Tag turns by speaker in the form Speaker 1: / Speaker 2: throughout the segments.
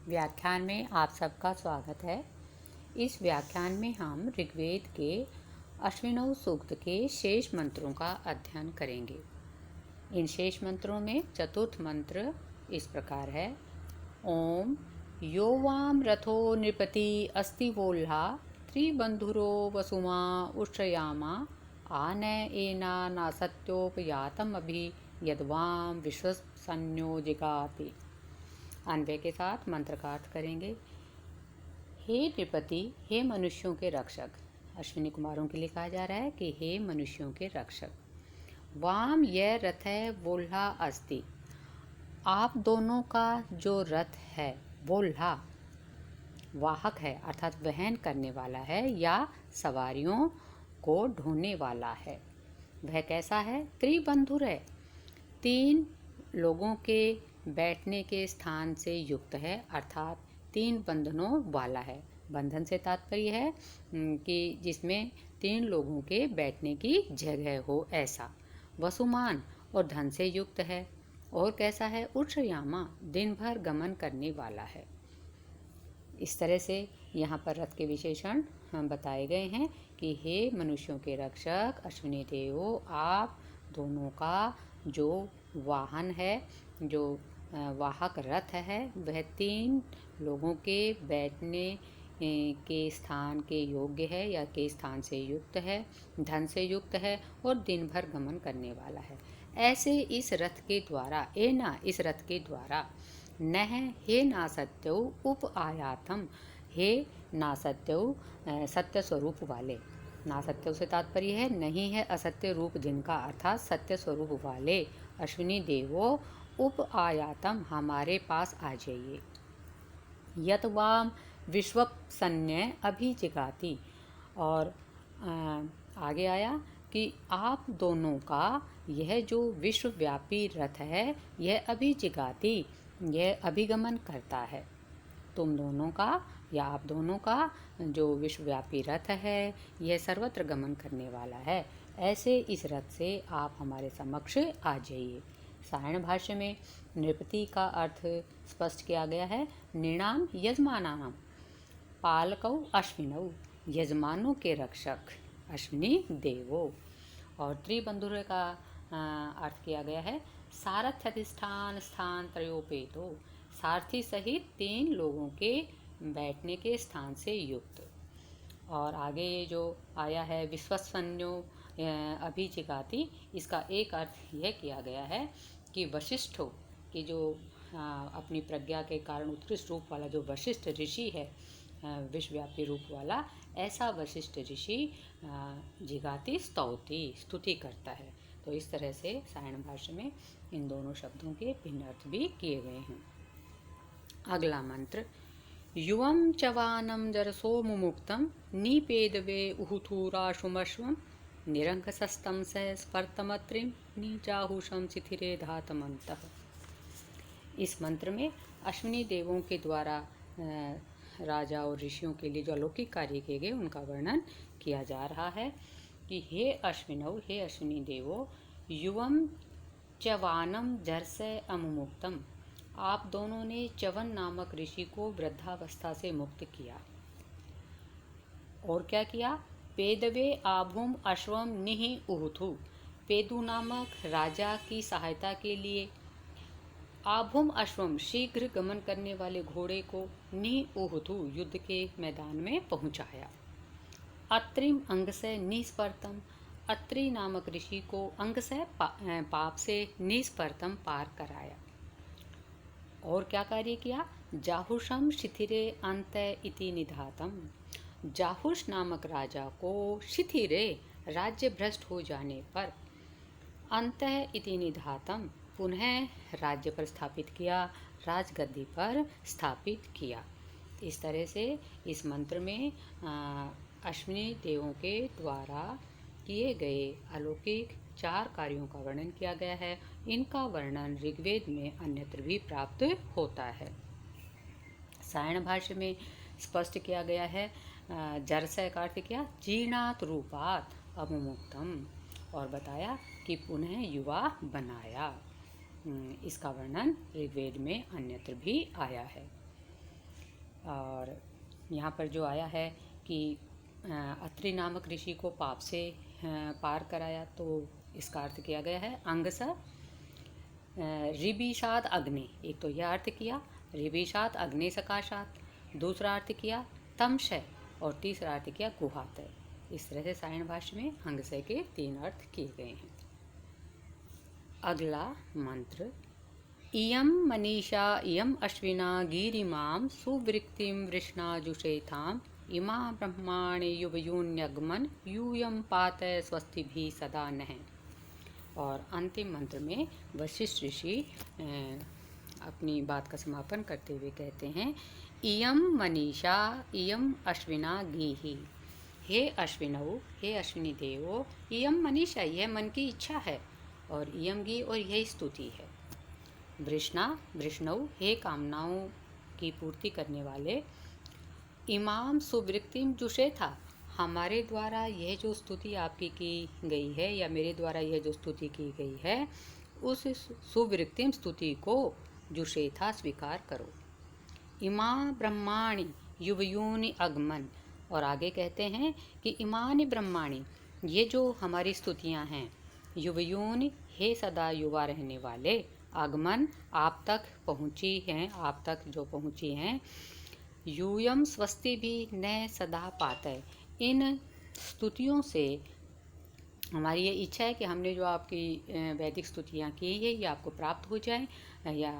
Speaker 1: व्याख्यान में आप सबका स्वागत है। इस व्याख्यान में हम ऋग्वेद के अश्विनव सूक्त के शेष मंत्रों का अध्ययन करेंगे। इन शेष मंत्रों में चतुर्थ मंत्र इस प्रकार है। ओम यो वाम रथो नृपति अस्ति वोल्हा त्रिबंधुरो वसुमा उष्ट्रयामा आन एना नासत्योपयातम अभि यद्वाम विश्वसन्यो जिगाति। अन्वय के साथ मंत्र का अर्थ करेंगे। हे नृपति, हे मनुष्यों के रक्षक। अश्विनी कुमारों के लिए कहा जा रहा है कि हे मनुष्यों के रक्षक। वाम यह रथ है वोल्हा अस्ति, आप दोनों का जो रथ है वोल्हा वाहक है अर्थात वहन करने वाला है या सवारियों को ढोने वाला है। वह कैसा है? त्रिबंधुर है, 3 लोगों के बैठने के स्थान से युक्त है अर्थात 3 बंधनों वाला है। बंधन से तात्पर्य है कि जिसमें 3 लोगों के बैठने की जगह हो ऐसा। वसुमान और धन से युक्त है। और कैसा है? उच्छयामा, दिन भर गमन करने वाला है। इस तरह से यहाँ पर रथ के विशेषण बताए गए हैं कि हे मनुष्यों के रक्षक अश्विनी देवो, आप दोनों का जो वाहन है, जो वाहक रथ है, वह 3 लोगों के बैठने के स्थान के योग्य है या के स्थान से युक्त है, धन से युक्त है और दिन भर गमन करने वाला है। ऐसे इस रथ के द्वारा इस रथ के द्वारा नह हे नासत्यौ उप आयातम, हे नासत्यौ सत्य स्वरूप वाले। नासत्य से तात्पर्य है नहीं है असत्य रूप जिनका अर्थात सत्य स्वरूप वाले अश्विनी देवो उप आयातम, हमारे पास आ जाइए। यत वाम विश्वसन्य अभिजिगाति, और आगे आया कि आप दोनों का यह जो विश्वव्यापी रथ है यह अभिजिगाति, यह अभिगमन करता है। तुम दोनों का या आप दोनों का जो विश्वव्यापी रथ है यह सर्वत्र गमन करने वाला है। ऐसे इस रथ से आप हमारे समक्ष आ जाइए। सायण भाष्य में नृपति का अर्थ स्पष्ट किया गया है। नृणाम यजमानानाम पालकौ अश्विनौ, यजमानों के रक्षक अश्विनी देवो। और त्रिबंधुर का अर्थ किया गया है सारथ्यधिष्ठान स्थान त्रयोपेतो, सारथी सहित 3 लोगों के बैठने के स्थान से युक्त। और आगे जो आया है विश्वसन्यो अभिजिगाति, इसका एक अर्थ यह किया गया है कि वशिष्ठों की जो अपनी प्रज्ञा के कारण उत्कृष्ट रूप वाला जो वशिष्ठ ऋषि है, विश्वव्यापी रूप वाला, ऐसा वशिष्ठ ऋषि जिगाति स्तौति, स्तुति करता है। तो इस तरह से सायण भाष्य में इन दोनों शब्दों के भिन्न अर्थ भी किए गए हैं। अगला मंत्र। युवम चवानम जरसो मुमुक्तम निपेदवे उहुथुराशुमश्वम निरंकसस्तम स स्पर्तमत्रिम नीचाहुषम चिथिरे धातमन्तः। इस मंत्र में अश्विनी देवों के द्वारा राजा और ऋषियों के लिए जो अलौकिक कार्य किए गए उनका वर्णन किया जा रहा है कि हे अश्विनौ, हे अश्विनी देवो, युवम चवानम जरसे अमुमुक्तम, आप दोनों ने च्यवन नामक ऋषि को वृद्धावस्था से मुक्त किया। और क्या किया? पेदवे आभुम अश्वम निहि उहुथु, पेदु नामक राजा की सहायता के लिए आभुम अश्वम शीघ्र गमन करने वाले घोड़े को नि उहुथु युद्ध के मैदान में पहुंचाया। अत्रिम अंग से निस्पर्तम, अत्रि नामक ऋषि को अंग से पाप से निस्पर्तम पार कराया। और क्या कार्य किया? जाहुषम शिथिरे अंत इति निधातम, जाहुष नामक राजा को शिथिरे राज्य भ्रष्ट हो जाने पर अंत इति निधातम पुनः राज्य पर स्थापित किया, राजगद्दी पर स्थापित किया। इस तरह से इस मंत्र में अश्विनी देवों के द्वारा किए गए अलौकिक 4 कार्यों का वर्णन किया गया है। इनका वर्णन ऋग्वेद में अन्यत्र भी प्राप्त होता है। सायण भाष्य में स्पष्ट किया गया है। जरसय का अर्थ किया जीर्णात रूपात अमुमुक्तम, और बताया कि पुनः युवा बनाया। इसका वर्णन ऋग्वेद में अन्यत्र भी आया है। और यहाँ पर जो आया है कि अत्रि नामक ऋषि को पाप से पार कराया, तो इसका अर्थ किया गया है अंगस ऋभिषाद अग्नि। एक तो यह अर्थ किया ऋभिषाद अग्नि सकाशात, दूसरा अर्थ किया तमशय, और तीसरा अर्थ किया गुहातय। इस तरह से सायण भाष्य में अंगसय के 3 अर्थ किए गए हैं। अगला मंत्र, इयं मनीषा इयं अश्विना गिरिमां सुवृक्तिं वृष्णाजुषेथां इमा ब्रह्माणि युवयून्यगमन यूयं पातय स्वस्तिभिः सदा नः। और अंतिम मंत्र में वशिष्ठ ऋषि अपनी बात का समापन करते हुए कहते हैं, इयं मनीषा इयं अश्विना गीहि। हे अश्विनौ, हे अश्विनी देवो, इयं मनीषा, यह मन की इच्छा है, और इयं गी, और यह स्तुति है। वृष्णा वृष्णौ, हे कामनाओं की पूर्ति करने वाले, इमाम सुवृत्तिम जुषेथा, हमारे द्वारा यह जो स्तुति आपकी की गई है, या मेरे द्वारा यह जो स्तुति की गई है, उस सुवृत्तिम स्तुति को जुषेथा स्वीकार करो। इमा ब्रह्माणि युवयूनि अगमन, और आगे कहते हैं कि इमानि ब्रह्माणि, ये जो हमारी स्तुतियां हैं, युवयूनि, हे सदा युवा रहने वाले, आगमन, आप तक पहुँची हैं, आप तक जो पहुँची हैं, यूयम स्वस्ति भी न सदा पातय, इन स्तुतियों से हमारी ये इच्छा है कि हमने जो आपकी वैदिक स्तुतियाँ की है, ये आपको प्राप्त हो जाए, या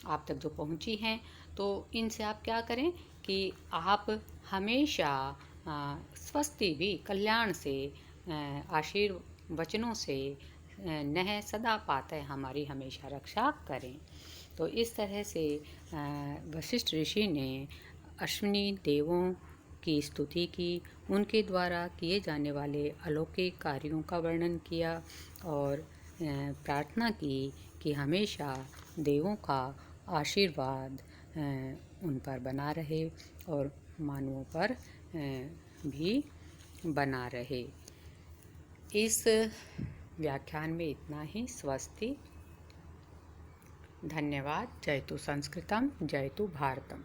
Speaker 1: आप तक जो पहुँची हैं। तो इनसे आप क्या करें कि आप हमेशा स्वस्ति भी, कल्याण से, आशीर्वचनों से, नह सदा पाते, हमारी हमेशा रक्षा करें। तो इस तरह से वशिष्ठ ऋषि ने अश्विनी देवों की स्तुति की, उनके द्वारा किए जाने वाले अलौकिक कार्यों का वर्णन किया, और प्रार्थना की कि हमेशा देवों का आशीर्वाद उन पर बना रहे, और मानवों पर भी बना रहे। इस व्याख्यान में इतना ही। स्वस्ति, धन्यवाद। जयतु संस्कृतम, जयतु भारतम।